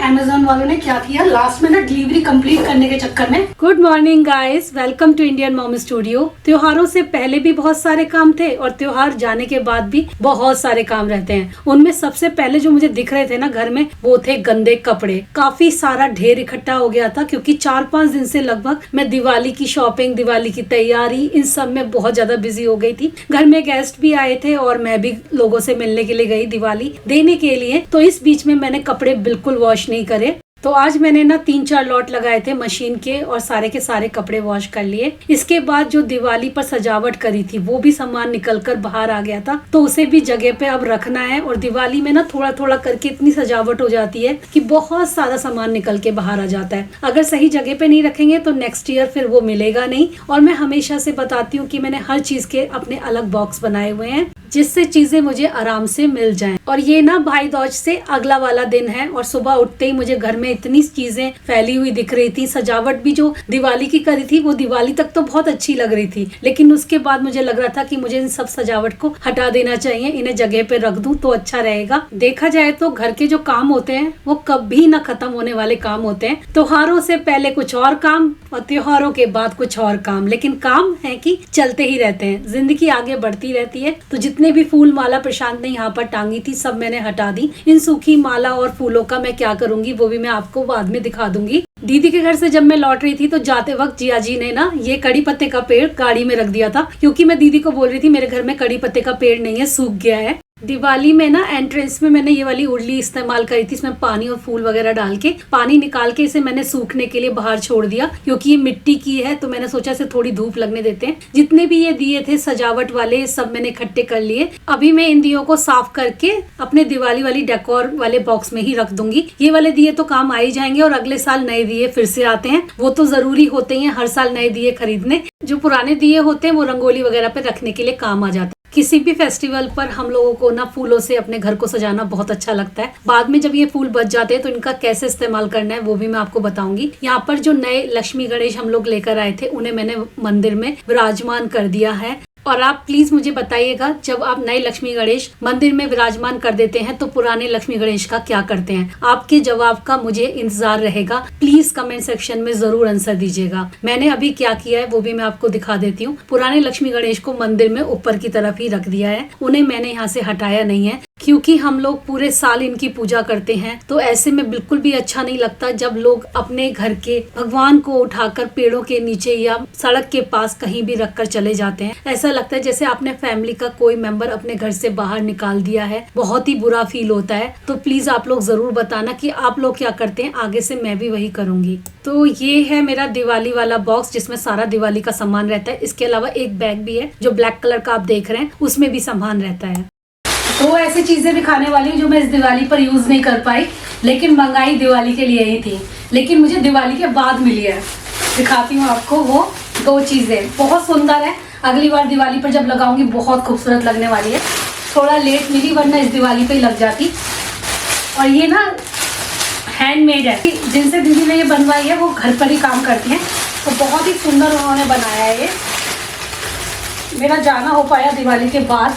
Amazon वालों ने क्या किया, लास्ट में ना डिलीवरी कंप्लीट करने के चक्कर में। Good morning guys, welcome to Indian mom studio. त्योहारों से पहले भी बहुत सारे काम थे और त्योहार जाने के बाद भी बहुत सारे काम रहते हैं। उनमें सबसे पहले जो मुझे दिख रहे थे ना घर में, वो थे गंदे कपड़े। काफी सारा ढेर इकट्ठा हो गया था क्योंकि 4-5 दिन से लगभग मैं दिवाली की शॉपिंग, दिवाली की तैयारी, इन सब में बहुत ज्यादा बिजी हो गई थी। घर में गेस्ट भी आए थे और मैं भी लोगों से मिलने के लिए गई दिवाली देने के लिए। तो इस बीच में मैंने कपड़े बिल्कुल वॉश नहीं करे। तो आज मैंने ना 3-4 लॉट लगाए थे मशीन के और सारे के सारे कपड़े वॉश कर लिए। इसके बाद जो दिवाली पर सजावट करी थी वो भी सामान निकल कर बाहर आ गया था, तो उसे भी जगह पे अब रखना है। और दिवाली में ना थोड़ा थोड़ा करके इतनी सजावट हो जाती है कि बहुत सारा सामान निकल के बाहर आ जाता है। अगर सही जगह पे नहीं रखेंगे तो नेक्स्ट ईयर फिर वो मिलेगा नहीं। और मैं हमेशा से बताती हूँ कि मैंने हर चीज के अपने अलग बॉक्स बनाए हुए हैं जिससे चीजें मुझे आराम से मिल जाएं। और ये ना भाई दूज से अगला वाला दिन है और सुबह उठते ही मुझे घर में इतनी चीजें फैली हुई दिख रही थी। सजावट भी जो दिवाली की करी थी वो दिवाली तक तो बहुत अच्छी लग रही थी, लेकिन उसके बाद मुझे लग रहा था कि मुझे इन सब सजावट को हटा देना चाहिए, इन्हें जगह पे रख दूं तो अच्छा रहेगा। देखा जाए तो घर के जो काम होते हैं वो कभी ना खत्म होने वाले काम होते हैं। त्योहारों से पहले कुछ और काम और त्योहारों के बाद कुछ और काम, लेकिन काम है कि चलते ही रहते हैं। जिंदगी आगे बढ़ती रहती है। तो जितने भी फूल माला प्रशांत ने यहाँ पर टांगी थी सब मैंने हटा दी। इन सूखी माला और फूलों का मैं क्या करूंगी वो भी मैं आपको बाद में दिखा दूंगी। दीदी के घर से जब मैं लौट रही थी तो जाते वक्त जिया जी ने ना ये कड़ी पत्ते का पेड़ गाड़ी में रख दिया था, क्योंकि मैं दीदी को बोल रही थी मेरे घर में कड़ी पत्ते का पेड़ नहीं है, सूख गया है। दिवाली में ना एंट्रेंस में मैंने ये वाली उर्ली इस्तेमाल करी थी, इसमें पानी और फूल वगैरह डाल के पानी निकाल के इसे मैंने सूखने के लिए बाहर छोड़ दिया, क्योंकि ये मिट्टी की है तो मैंने सोचा इसे थोड़ी धूप लगने देते हैं। जितने भी ये दिए थे सजावट वाले सब मैंने इकट्ठे कर लिए। अभी मैं इन दियों को साफ करके अपने दिवाली वाली डेकोर वाले बॉक्स में ही रख दूंगी। ये वाले दिए तो काम आ ही जाएंगे और अगले साल नए दिए फिर से आते हैं, वो तो जरूरी होते हैं हर साल नए दिए खरीदने। जो पुराने दिए होते हैं वो रंगोली वगैरह पे रखने के लिए काम आ जाते हैं। किसी भी फेस्टिवल पर हम लोगों को ना फूलों से अपने घर को सजाना बहुत अच्छा लगता है। बाद में जब ये फूल बच जाते हैं तो इनका कैसे इस्तेमाल करना है वो भी मैं आपको बताऊंगी। यहाँ पर जो नए लक्ष्मी गणेश हम लोग लेकर आए थे उन्हें मैंने मंदिर में विराजमान कर दिया है। और आप प्लीज मुझे बताइएगा, जब आप नए लक्ष्मी गणेश मंदिर में विराजमान कर देते हैं तो पुराने लक्ष्मी गणेश का क्या करते हैं? आपके जवाब का मुझे इंतजार रहेगा। प्लीज कमेंट सेक्शन में जरूर आंसर दीजिएगा। मैंने अभी क्या किया है वो भी मैं आपको दिखा देती हूँ। पुराने लक्ष्मी गणेश को मंदिर में ऊपर की तरफ ही रख दिया है, उन्हें मैंने यहाँ से हटाया नहीं है, क्योंकि हम लोग पूरे साल इनकी पूजा करते हैं। तो ऐसे में बिल्कुल भी अच्छा नहीं लगता जब लोग अपने घर के भगवान को उठाकर पेड़ों के नीचे या सड़क के पास कहीं भी रखकर चले जाते हैं। ऐसा लगता है जैसे आपने फैमिली का कोई मेंबर अपने घर से बाहर निकाल दिया है। बहुत ही बुरा फील होता है। तो प्लीज आप लोग जरूर बताना कि आप लोग क्या करते हैं, आगे से मैं भी वही करूंगी। तो ये है मेरा दिवाली वाला बॉक्स जिसमें सारा दिवाली का सामान रहता है। इसके अलावा एक बैग भी है जो ब्लैक कलर का आप देख रहे हैं, उसमें भी सामान रहता है। तो ऐसी चीजें भी खाने वाली जो मैं इस दिवाली पर यूज नहीं कर पाई, लेकिन मंगाई दिवाली के लिए ही थी, लेकिन मुझे दिवाली के बाद मिली है। दिखाती हूँ आपको वो 2 चीजें, बहुत सुंदर है। अगली बार दिवाली पर जब लगाऊंगी बहुत खूबसूरत लगने वाली है। थोड़ा लेट मिली वरना इस दिवाली पे ही लग जाती। और ये ना हैंडमेड है, जिनसे दीदी ने ये बनवाई है वो घर पर ही काम करती हैं, तो बहुत ही सुंदर उन्होंने बनाया है। ये मेरा जाना हो पाया दिवाली के बाद,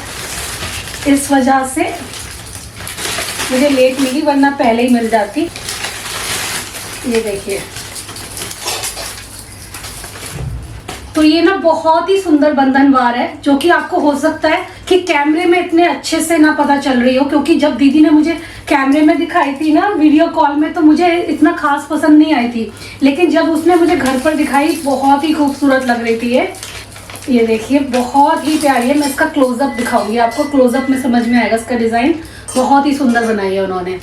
इस वजह से मुझे लेट मिली वरना पहले ही मिल जाती। ये देखिए, तो ये ना बहुत ही सुंदर बंधनवार है, जो कि आपको हो सकता है कि कैमरे में इतने अच्छे से ना पता चल रही हो, क्योंकि जब दीदी ने मुझे कैमरे में दिखाई थी ना वीडियो कॉल में तो मुझे इतना खास पसंद नहीं आई थी, लेकिन जब उसने मुझे घर पर दिखाई बहुत ही खूबसूरत लग रही थी। ये देखिए बहुत ही प्यारी है। मैं इसका क्लोजअप दिखाऊंगी आपको, क्लोजअप में समझ में आएगा इसका डिजाइन। बहुत ही सुंदर बनाई है उन्होंने।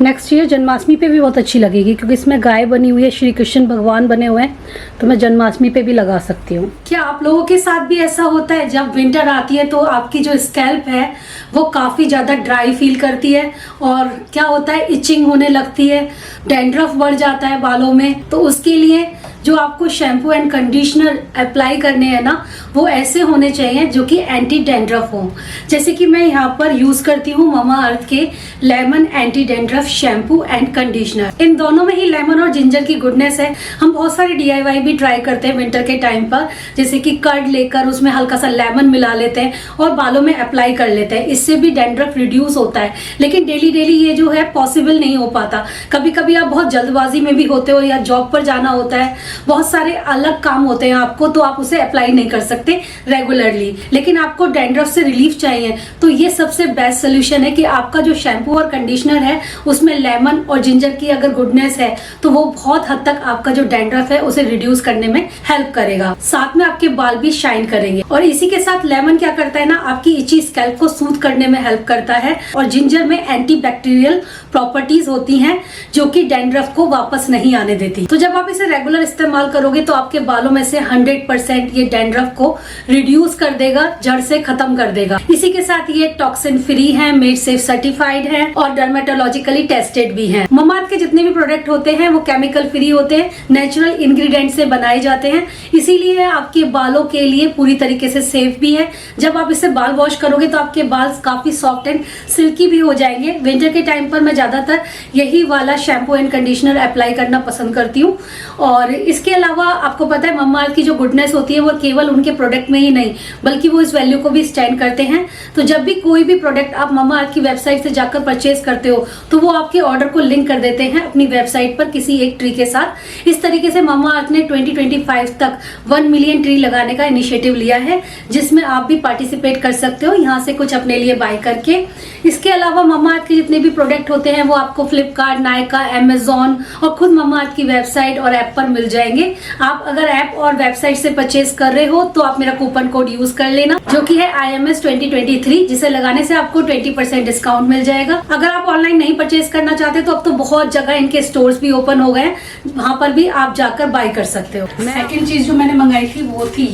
नेक्स्ट ईयर जन्माष्टमी पे भी बहुत अच्छी लगेगी, क्योंकि इसमें गाय बनी हुई है, श्री कृष्ण भगवान बने हुए हैं, तो मैं जन्माष्टमी पे भी लगा सकती हूँ। क्या आप लोगों के साथ भी ऐसा होता है जब विंटर आती है तो आपकी जो स्कैल्प है वो काफी ज्यादा ड्राई फील करती है और क्या होता है इचिंग होने लगती है, डैंड्रफ बढ़ जाता है बालों में? तो उसके लिए जो आपको शैम्पू एंड कंडीशनर अप्लाई करने हैं ना, वो ऐसे होने चाहिए जो कि एंटी डैंड्रफ हो। जैसे कि मैं यहाँ पर यूज करती हूँ ममा अर्थ के lemon anti dandruff shampoo and conditioner. इन दोनों में ही लेमन और जिंजर की गुडनेस है। हम बहुत सारे DIY भी ट्राई करते हैं विंटर के टाइम पर, जैसे कि कर्ड लेकर उसमें हल्का सा लेमन मिला लेते हैं और बालों में अप्लाई कर लेते हैं। इससे भी डैंड्रफ रिड्यूस होता है, लेकिन डेली डेली ये जो है पॉसिबल नहीं हो पाता। कभी कभी आप बहुत जल्दबाजी में भी होते हो या जॉब पर जाना होता है, बहुत सारे अलग काम होते हैं आपको, तो आप उसे अप्लाई नहीं कर सकते रेगुलरली। लेकिन आपको डैंड्रफ से रिलीफ चाहिए तो ये सबसे बेस्ट सोल्यूशन है कि आपका जो शैम्पू और कंडीशनर है उसमें लेमन और जिंजर की अगर गुडनेस है तो वो बहुत हद तक आपका जो डैंड्रफ है उसे रिड्यूस करने में हेल्प करेगा। साथ में आपके बाल भी शाइन करेंगे। और इसी के साथ लेमन क्या करता है ना, आपकी इची स्कैल्प को सूथ करने में हेल्प करता है। और जिंजर में एंटी बैक्टीरियल प्रॉपर्टीज होती हैं जो कि डैंड्रफ को वापस नहीं आने देती। तो जब आप इसे रेगुलर इस्तेमाल करोगे तो आपके बालों में से 100% ये डैंड्रफ को रिड्यूस कर देगा, जड़ से खत्म कर देगा। इसी के साथ ये टॉक्सिन फ्री है, मेड सेफ सर्टिफाइड है और डर्मेटोलॉजिकली टेस्टेड भी है। ममाअर्थ के जितने भी प्रोडक्ट होते हैं वो केमिकल फ्री होते हैं, नेचुरल इंग्रेडिएंट से बनाए जाते हैं, इसीलिए आपके बालों के लिए पूरी तरीके से सेफ भी है। जब आप इसे बाल वॉश करोगे तो आपके बाल काफी सॉफ्ट एंड सिल्की भी हो जाएंगे। विंटर के टाइम पर मैं ज्यादातर यही वाला शैम्पू एंड कंडीशनर अप्लाई करना पसंद करती हूँ। और इसके अलावा आपको पता है ममाअर्थ की जो गुडनेस होती है वो केवल उनके प्रोडक्ट में ही नहीं बल्कि वो इस वैल्यू को भी स्टैंड करते हैं। तो जब भी कोई भी प्रोडक्ट आप ममाअर्थ की वेबसाइट से जाकर परचेज करते हो तो वो आपके ऑर्डर को लिंक कर देते हैं अपनी वेबसाइट पर किसी एक ट्री के साथ। इस तरीके से ममाअर्थ ने 2025 तक 1 मिलियन ट्री लगाने का इनिशिएटिव लिया है, जिसमें आप भी पार्टिसिपेट कर सकते हो यहाँ से कुछ अपने लिए बाय करके। इसके अलावा ममाअर्थ के जितने भी प्रोडक्ट होते हैं वो आपको फ्लिपकार्ट, नायका, अमेजॉन और खुद ममाअर्थ की वेबसाइट और ऐप पर मिल जाएंगे। आप अगर ऐप और वेबसाइट से परचेज कर रहे हो तो आप मेरा कूपन कोड यूज कर लेना जो कि है IMS 2023, जिसे लगाने से आपको 20% डिस्काउंट मिल जाएगा। अगर आप ऑनलाइन नहीं परचेज करना चाहते तो अब तो बहुत जगह इनके स्टोर्स भी ओपन हो गए, वहां पर भी आप जाकर बाय कर सकते हो। सेकंड चीज जो मैंने मंगाई थी वो थी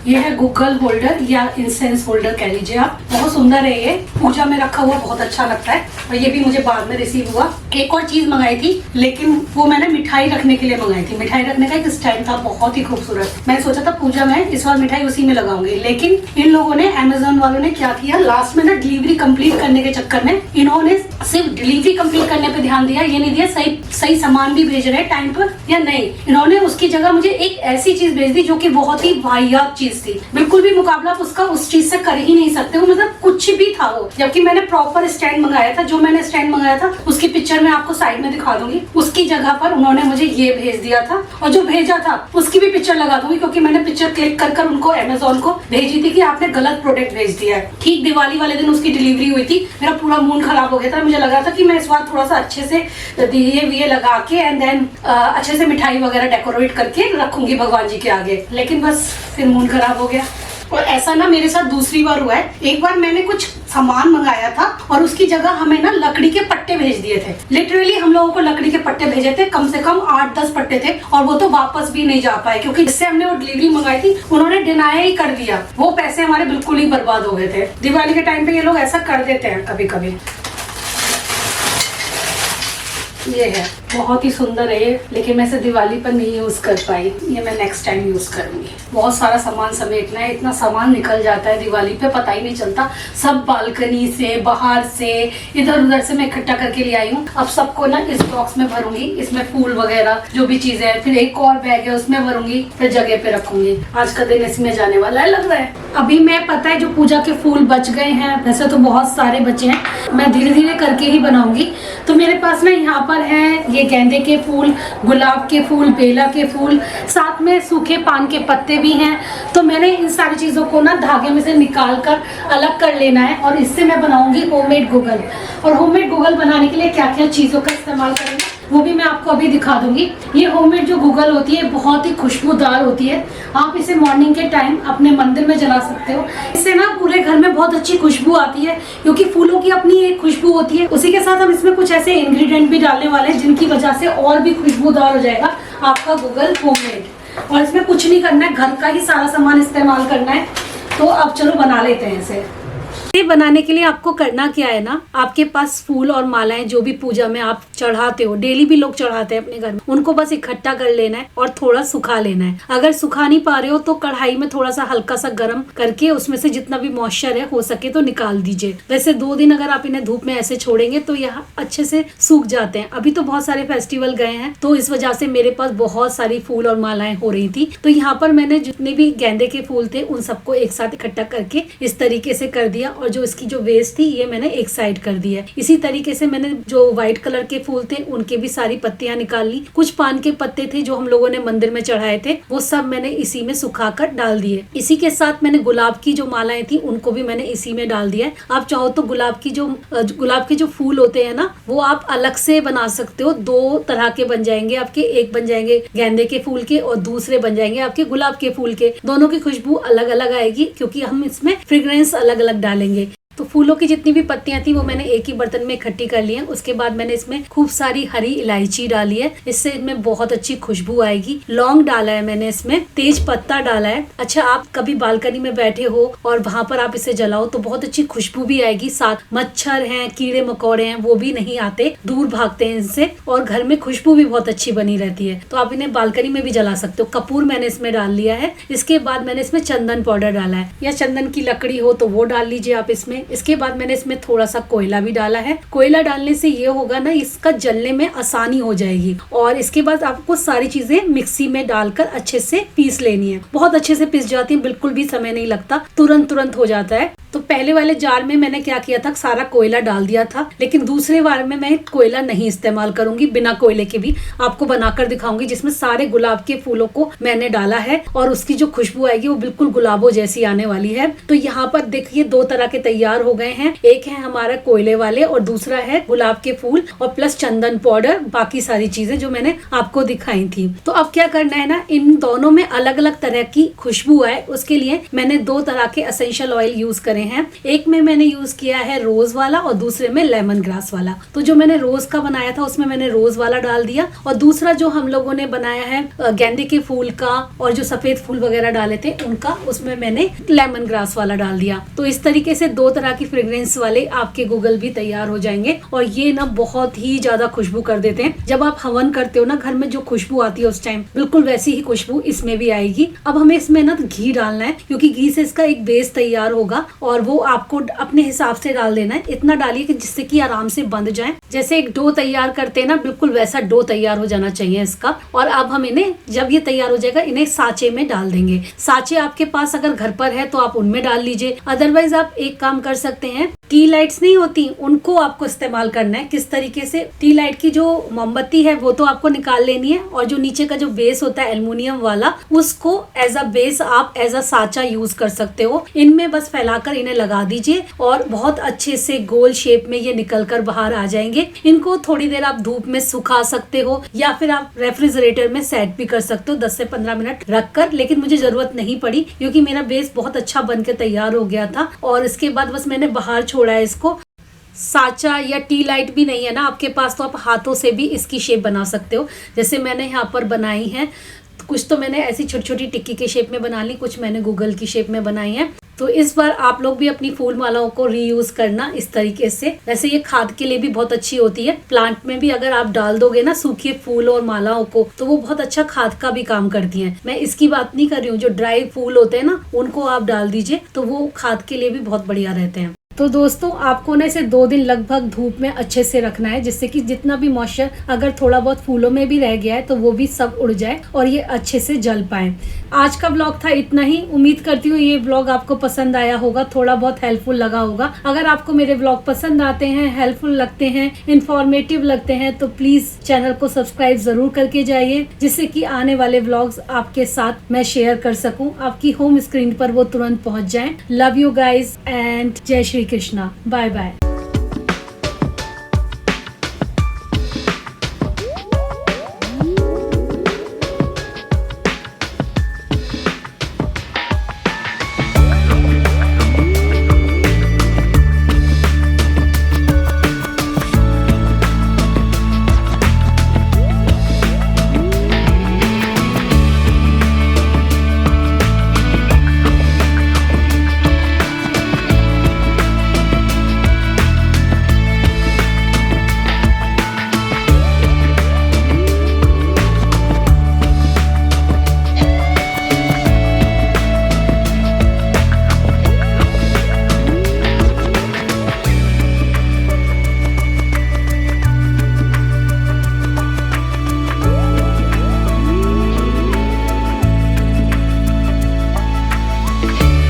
ये है गूगल होल्डर या इंसेंस होल्डर कह लीजिए आप। बहुत सुंदर है, ये पूजा में रखा हुआ बहुत अच्छा लगता है और ये भी मुझे बाद में रिसीव हुआ। एक और चीज मंगाई थी लेकिन वो मैंने मिठाई रखने के लिए मंगाई थी। मिठाई रखने का एक स्टैंड था बहुत ही खूबसूरत। मैंने सोचा था पूजा में इस बार मिठाई उसी में लगाऊंगी, लेकिन इन लोगों ने अमेजोन वालों ने क्या किया, लास्ट में ना डिलीवरी कंप्लीट करने के चक्कर में इन्होंने सिर्फ डिलीवरी कंप्लीट करने पे ध्यान दिया, ये नहीं दिया सही सामान भी भेज रहे हैं टाइम पर या नहीं। इन्होंने उसकी जगह मुझे एक ऐसी चीज भेज दी जो कि बहुत ही वाहियात चीज थी, बिल्कुल भी मुकाबला उसका उस चीज से कर ही नहीं सकते हो, मतलब कुछ भी था वो। जबकि मैंने प्रॉपर स्टैंड मंगाया था, जो मैंने स्टैंड मंगाया था उसकी पिक्चर मैं आपको साइड में दिखा दूंगी। उसकी जगह पर उन्होंने मुझे ये भेज दिया था और जो भेजा था उसकी भी पिक्चर लगा दूंगी क्योंकि मैंने पिक्चर क्लिक कर उनको अमेजोन को भेजी थी कि आपने गलत प्रोडक्ट भेज दिया है। ठीक दिवाली वाले दिन उसकी डिलीवरी हुई थी, मेरा पूरा मूड खराब हो गया था। मुझे लगा था कि मैं इस बार थोड़ा सा अच्छे से दिए विए लगा के एंड देन अच्छे से मिठाई वगैरह डेकोरेट करके रखूंगी भगवान जी के आगे, लेकिन बस फिर मूड खराब हो गया। और ऐसा ना मेरे साथ दूसरी बार हुआ है। एक बार मैंने कुछ सामान मंगाया था और उसकी जगह हमें ना लकड़ी के पट्टे भेज दिए थे। लिटरली हम लोगों को लकड़ी के पट्टे भेजे थे, कम से कम 8-10 पट्टे थे और वो तो वापस भी नहीं जा पाए क्योंकि जिससे हमने वो डिलीवरी मंगाई थी उन्होंने डिनाई ही कर दिया। वो पैसे हमारे बिल्कुल ही बर्बाद हो गए थे। दिवाली के टाइम पे ये लोग ऐसा कर देते हैं कभी कभी। ये है बहुत ही सुंदर है ये, लेकिन मैं इसे दिवाली पर नहीं यूज कर पाई। ये मैं नेक्स्ट टाइम यूज करूंगी। बहुत सारा सामान समेटना है, इतना सामान निकल जाता है दिवाली पे पता ही नहीं चलता। सब बालकनी से, बाहर से, इधर उधर से मैं इकट्ठा करके ले आई हूँ। अब सबको ना इस बॉक्स में भरूंगी, इसमें फूल वगैरह जो भी चीजें हैं, फिर एक और बैग है उसमें भरूंगी, फिर जगह पे रखूंगी। आज का दिन इसमें जाने वाला है लग रहा है। अभी मैं पता है जो पूजा के फूल बच गए हैं, वैसे तो बहुत सारे बचे हैं, मैं धीरे धीरे करके ही बनाऊंगी। तो मेरे पास ना यहाँ पर है ये गेंदे के फूल, गुलाब के फूल, बेला के फूल, साथ में सूखे पान के पत्ते भी हैं। तो मैंने इन सारी चीजों को ना धागे में से निकाल कर अलग कर लेना है और इससे मैं बनाऊंगी होममेड गुगल। और होममेड गुगल बनाने के लिए क्या क्या चीजों का इस्तेमाल करेंगे वो भी मैं आपको अभी दिखा दूंगी। ये होममेड जो गुगल होती है बहुत ही खुशबूदार होती है। आप इसे मॉर्निंग के टाइम अपने मंदिर में जला सकते हो। इससे ना पूरे घर में बहुत अच्छी खुशबू आती है क्योंकि फूलों की अपनी एक खुशबू होती है। उसी के साथ हम इसमें कुछ ऐसे इंग्रेडिएंट भी डालने वाले हैं जिनकी वजह से और भी खुशबूदार हो जाएगा आपका गुगल होममेड। और इसमें कुछ नहीं करना है, घर का ही सारा सामान इस्तेमाल करना है। तो अब चलो बना लेते हैं इसे। ये बनाने के लिए आपको करना क्या है ना, आपके पास फूल और मालाएं जो भी पूजा में आप चढ़ाते हो, डेली भी लोग चढ़ाते हैं अपने घर में, उनको बस इकट्ठा कर लेना है और थोड़ा सुखा लेना है। अगर सुखा नहीं पा रहे हो तो कढ़ाई में थोड़ा सा हल्का सा गर्म करके उसमें से जितना भी मॉइस्चर है हो सके तो निकाल दीजिए। वैसे 2 दिन अगर आप इन्हें धूप में ऐसे छोड़ेंगे तो यह अच्छे से सूख जाते हैं। अभी तो बहुत सारे फेस्टिवल गए हैं तो इस वजह से मेरे पास बहुत सारी फूल और मालाएं हो रही थी, तो यहाँ पर मैंने जितने भी गेंदे के फूल थे उन सबको एक साथ इकट्ठा करके इस तरीके से कर दिया, और जो इसकी जो वेस्ट थी ये मैंने एक साइड कर दी है। इसी तरीके से मैंने जो व्हाइट कलर के फूल थे उनके भी सारी पत्तियां निकाल ली। कुछ पान के पत्ते थे जो हम लोगों ने मंदिर में चढ़ाए थे, वो सब मैंने इसी में सुखाकर डाल दिए। इसी के साथ मैंने गुलाब की जो मालाएं थी उनको भी मैंने इसी में डाल दिया है। आप चाहो तो गुलाब के जो फूल होते हैं ना वो आप अलग से बना सकते हो। 2 तरह के बन जाएंगे आपके, एक बन जाएंगे गेंदे के फूल के और दूसरे बन जाएंगे आपके गुलाब के फूल के। दोनों की खुशबू अलग अलग आएगी क्योंकि हम इसमें फ्रेग्रेंस अलग अलग डालेंगे। तो फूलों की जितनी भी पत्तियां थी वो मैंने एक ही बर्तन में इकट्ठी कर ली है। उसके बाद मैंने इसमें खूब सारी हरी इलायची डाली है, इससे इसमें बहुत अच्छी खुशबू आएगी। लौंग डाला है मैंने, इसमें तेज पत्ता डाला है। अच्छा, आप कभी बालकनी में बैठे हो और वहां पर आप इसे जलाओ तो बहुत अच्छी खुशबू भी आएगी। साथ मच्छर हैं, कीड़े मकोड़े हैं, वो भी नहीं आते, दूर भागते हैं इनसे, और घर में खुशबू भी बहुत अच्छी बनी रहती है। तो आप इन्हें बालकनी में भी जला सकते हो। कपूर मैंने इसमें डाल लिया है। इसके बाद मैंने इसमें चंदन पाउडर डाला है, या चंदन की लकड़ी हो तो वो डाल लीजिए आप इसमें। इसके बाद मैंने इसमें थोड़ा सा कोयला भी डाला है। कोयला डालने से ये होगा ना, इसका जलने में आसानी हो जाएगी। और इसके बाद आपको सारी चीजें मिक्सी में डालकर अच्छे से पीस लेनी है। बहुत अच्छे से पिस जाती है, बिल्कुल भी समय नहीं लगता, तुरंत हो जाता है। तो पहले वाले जार में मैंने क्या किया था, सारा कोयला डाल दिया था, लेकिन दूसरे बार में मैं कोयला नहीं इस्तेमाल करूंगी, बिना कोयले के भी आपको बनाकर दिखाऊंगी, जिसमें सारे गुलाब के फूलों को मैंने डाला है और उसकी जो खुशबू आएगी वो बिल्कुल गुलाबों जैसी आने वाली है। तो यहाँ पर देखिए 2 तरह के तैयार हो गए हैं। एक है हमारा कोयले वाले और दूसरा है गुलाब के फूल और प्लस चंदन पाउडर, बाकी सारी चीजें जो मैंने आपको दिखाई थी। तो अब क्या करना है ना, इन दोनों में अलग अलग तरह की खुशबू आए उसके लिए मैंने 2 तरह के एसेंशियल ऑयल यूज करे हैं। एक में मैंने यूज किया है रोज वाला और दूसरे में लेमन ग्रास वाला। तो जो मैंने रोज का बनाया था उसमें मैंने रोज वाला डाल दिया, और दूसरा जो हम लोगों ने बनाया है गेंदे के फूल का और जो सफेद फूल वगैरह डाले थे उनका, उसमें मैंने लेमन ग्रास वाला डाल दिया। तो इस तरीके से 2 तरह की फ्रेग्रेंस वाले आपके गूगल भी तैयार हो जाएंगे, और ये ना बहुत ही ज्यादा खुशबू कर देते हैं। जब आप हवन करते हो ना घर में, जो खुशबू आती है उस टाइम बिल्कुल वैसी ही खुशबू इसमें भी आएगी। अब हमें इसमें ना घी डालना है, क्योंकि घी से इसका एक बेस तैयार होगा, और वो आपको अपने हिसाब से डाल देना है। इतना डालिए कि जिससे कि आराम से बंध जाए। जैसे एक डो तैयार करते हैं ना, बिल्कुल वैसा डो तैयार हो जाना चाहिए इसका। और अब हम इन्हें, जब ये तैयार हो जाएगा, इन्हें साँचे में डाल देंगे। साँचे आपके पास अगर घर पर है तो आप उनमें डाल लीजिए, अदरवाइज आप एक काम कर सकते हैं, टी लाइट्स नहीं होती उनको आपको इस्तेमाल करना है। किस तरीके से, टी लाइट की जो मोमबत्ती है वो तो आपको निकाल लेनी है, और जो नीचे का जो बेस होता है एल्युमिनियम वाला, उसको एज अ बेस आप एज अ साँचा यूज कर सकते हो। इनमें बस फैलाकर इन्हें लगा दीजिए और बहुत अच्छे से गोल शेप में ये निकल कर बाहर आ जाएंगे। इनको थोड़ी देर आप धूप में सुखा सकते हो या फिर आप रेफ्रिजरेटर में सेट भी कर सकते हो 10 से 15 मिनट रखकर, लेकिन मुझे जरूरत नहीं पड़ी क्योंकि मेरा बेस बहुत अच्छा बनकर तैयार हो गया था। और इसके बाद बस मैंने बाहर छोड़ा है इसको। साँचा या टी लाइट भी नहीं है ना आपके पास तो आप हाथों से भी इसकी शेप बना सकते हो, जैसे मैंने यहाँ पर बनाई है। कुछ तो मैंने ऐसी छोटी छोटी टिक्की के शेप में बना ली, कुछ मैंने गूगल की शेप में बनाई है। तो इस बार आप लोग भी अपनी फूल मालाओं को रीयूज करना इस तरीके से। वैसे ये खाद के लिए भी बहुत अच्छी होती है, प्लांट में भी अगर आप डाल दोगे ना सूखे फूल और मालाओं को, तो वो बहुत अच्छा खाद का भी काम करती हैं। मैं इसकी बात नहीं कर रही हूँ, जो ड्राई फूल होते हैं ना उनको आप डाल दीजिए, तो वो खाद के लिए भी बहुत बढ़िया रहते हैं। तो दोस्तों आपको ना इसे 2 दिन लगभग धूप में अच्छे से रखना है, जिससे कि जितना भी मॉइस्चर अगर थोड़ा बहुत फूलों में भी रह गया है तो वो भी सब उड़ जाए और ये अच्छे से जल पाए। आज का ब्लॉग था इतना ही। उम्मीद करती हूँ ये ब्लॉग आपको पसंद आया होगा, थोड़ा बहुत हेल्पफुल लगा होगा। अगर आपको मेरे ब्लॉग पसंद आते हैं, हेल्पफुल लगते हैं, इंफॉर्मेटिव लगते हैं, तो प्लीज चैनल को सब्सक्राइब जरूर करके जाइए, जिससे कि आने वाले ब्लॉग्स आपके साथ मैं शेयर कर सकूं, आपकी होम स्क्रीन पर वो तुरंत पहुंच जाएं। लव यू गाइज एंड जय श्री कृष्णा। Bye bye.